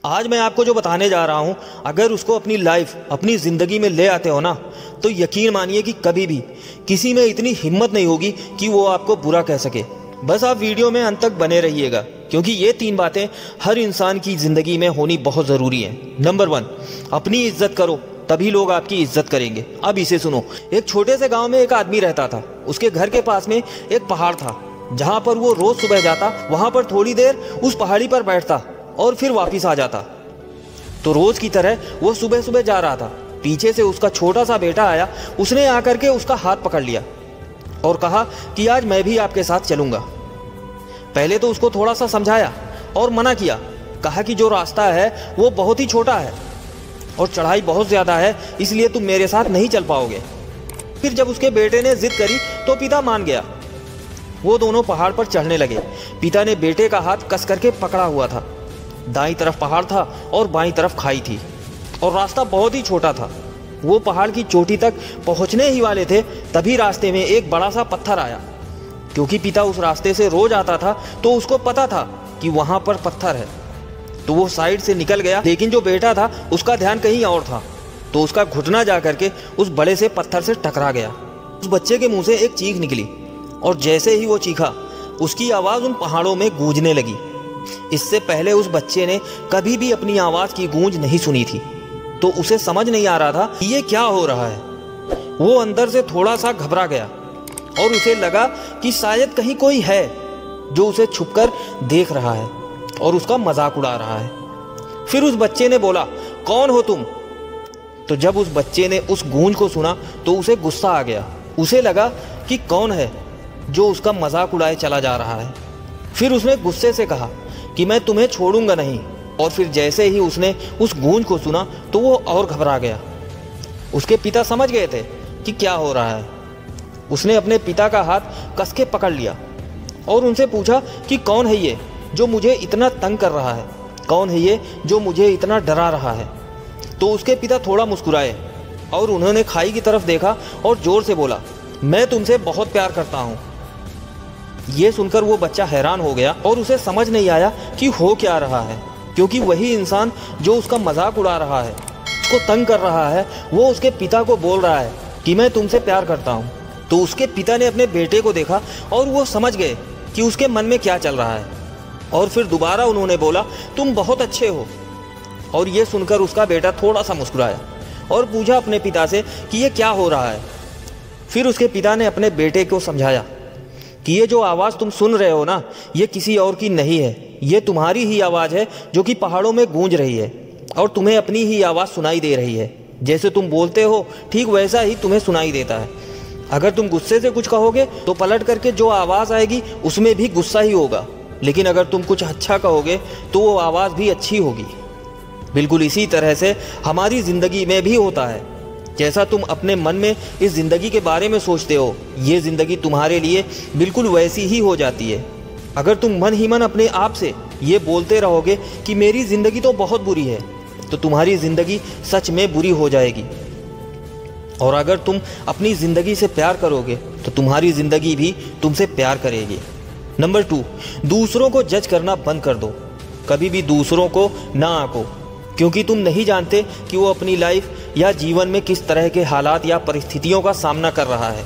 आज मैं आपको जो बताने जा रहा हूँ, अगर उसको अपनी लाइफ, अपनी ज़िंदगी में ले आते हो ना, तो यकीन मानिए कि कभी भी किसी में इतनी हिम्मत नहीं होगी कि वो आपको बुरा कह सके। बस आप वीडियो में अंत तक बने रहिएगा, क्योंकि ये 3 बातें हर इंसान की ज़िंदगी में होनी बहुत ज़रूरी है। नंबर 1, अपनी इज्जत करो, तभी लोग आपकी इज्जत करेंगे। अब इसे सुनो। एक छोटे से गांव में एक आदमी रहता था। उसके घर के पास में एक पहाड़ था, जहां पर वो रोज सुबह जाता, वहां पर थोड़ी देर उस पहाड़ी पर बैठता और फिर वापस आ जाता। तो रोज की तरह वो सुबह सुबह जा रहा था। पीछे से उसका छोटा सा बेटा आया। उसने आकर के उसका हाथ पकड़ लिया और कहा कि आज मैं भी आपके साथ चलूंगा। पहले तो उसको थोड़ा सा समझाया और मना किया। कहा कि जो रास्ता है वो बहुत ही छोटा है और चढ़ाई बहुत ज़्यादा है, इसलिए तुम मेरे साथ नहीं चल पाओगे। फिर जब उसके बेटे ने जिद करी तो पिता मान गया। वो दोनों पहाड़ पर चढ़ने लगे। पिता ने बेटे का हाथ कस करके पकड़ा हुआ था। दाईं तरफ पहाड़ था और बाईं तरफ खाई थी और रास्ता बहुत ही छोटा था। वो पहाड़ की चोटी तक पहुंचने ही वाले थे, तभी रास्ते में एक बड़ा सा पत्थर आया। क्योंकि पिता उस रास्ते से रोज आता था, तो उसको पता था कि वहां पर पत्थर है, तो वो साइड से निकल गया। लेकिन जो बेटा था उसका ध्यान कहीं और था, तो उसका घुटना जा करके उस बड़े से पत्थर से टकरा गया। उस बच्चे के मुंह से एक चीख निकली और जैसे ही वो चीखा, उसकी आवाज़ उन पहाड़ों में गूंजने लगी। इससे पहले उस बच्चे ने कभी भी अपनी आवाज़ की गूंज नहीं सुनी थी, तो उसे समझ नहीं आ रहा था कि ये क्या हो रहा है। वो अंदर से थोड़ा सा घबरा गया और उसे लगा कि शायद कहीं कोई है जो उसे छुपकर देख रहा है और उसका मजाक उड़ा रहा है। फिर उस बच्चे ने बोला, कौन हो तुम? तो जब उस बच्चे ने उस गूंज को सुना तो उसे गुस्सा आ गया। उसे लगा कि कौन है जो उसका मजाक उड़ाए चला जा रहा है। फिर उसने गुस्से से कहा कि मैं तुम्हें छोड़ूंगा नहीं। और फिर जैसे ही उसने उस गूंज को सुना तो वो और घबरा गया। उसके पिता समझ गए थे कि क्या हो रहा है। उसने अपने पिता का हाथ कस के पकड़ लिया और उनसे पूछा कि कौन है ये जो मुझे इतना तंग कर रहा है? कौन है ये जो मुझे इतना डरा रहा है? तो उसके पिता थोड़ा मुस्कुराए और उन्होंने खाई की तरफ देखा और जोर से बोला, मैं तुमसे बहुत प्यार करता हूँ। ये सुनकर वो बच्चा हैरान हो गया और उसे समझ नहीं आया कि हो क्या रहा है, क्योंकि वही इंसान जो उसका मजाक उड़ा रहा है, उसको तंग कर रहा है, वो उसके पिता को बोल रहा है कि मैं तुमसे प्यार करता हूँ। तो उसके पिता ने अपने बेटे को देखा और वो समझ गए कि उसके मन में क्या चल रहा है। और फिर दोबारा उन्होंने बोला, तुम बहुत अच्छे हो। और ये सुनकर उसका बेटा थोड़ा सा मुस्कुराया और पूछा अपने पिता से कि ये क्या हो रहा है। फिर उसके पिता ने अपने बेटे को समझाया कि ये जो आवाज़ तुम सुन रहे हो ना, ये किसी और की नहीं है, ये तुम्हारी ही आवाज़ है जो कि पहाड़ों में गूंज रही है और तुम्हें अपनी ही आवाज़ सुनाई दे रही है। जैसे तुम बोलते हो ठीक वैसा ही तुम्हें सुनाई देता है। अगर तुम गुस्से से कुछ कहोगे तो पलट करके जो आवाज़ आएगी उसमें भी गुस्सा ही होगा, लेकिन अगर तुम कुछ अच्छा कहोगे तो वो आवाज़ भी अच्छी होगी। बिल्कुल इसी तरह से हमारी ज़िंदगी में भी होता है। जैसा तुम अपने मन में इस ज़िंदगी के बारे में सोचते हो, ये ज़िंदगी तुम्हारे लिए बिल्कुल वैसी ही हो जाती है। अगर तुम मन ही मन अपने आप से ये बोलते रहोगे कि मेरी ज़िंदगी तो बहुत बुरी है, तो तुम्हारी ज़िंदगी सच में बुरी हो जाएगी। और अगर तुम अपनी ज़िंदगी से प्यार करोगे तो तुम्हारी ज़िंदगी भी तुमसे प्यार करेगी। नंबर 2, दूसरों को जज करना बंद कर दो। कभी भी दूसरों को ना आंको, क्योंकि तुम नहीं जानते कि वो अपनी लाइफ या जीवन में किस तरह के हालात या परिस्थितियों का सामना कर रहा है।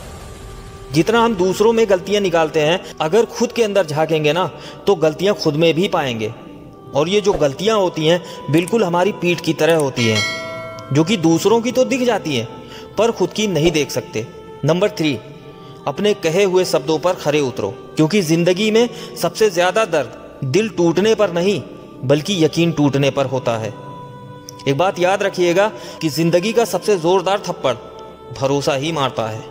जितना हम दूसरों में गलतियां निकालते हैं, अगर खुद के अंदर झांकेंगे ना, तो गलतियां खुद में भी पाएंगे। और ये जो गलतियां होती हैं बिल्कुल हमारी पीठ की तरह होती हैं, जो कि दूसरों की तो दिख जाती हैं पर खुद की नहीं देख सकते। नंबर 3, अपने कहे हुए शब्दों पर खरे उतरो, क्योंकि ज़िंदगी में सबसे ज़्यादा दर्द दिल टूटने पर नहीं बल्कि यकीन टूटने पर होता है। एक बात याद रखिएगा कि ज़िंदगी का सबसे ज़ोरदार थप्पड़ भरोसा ही मारता है।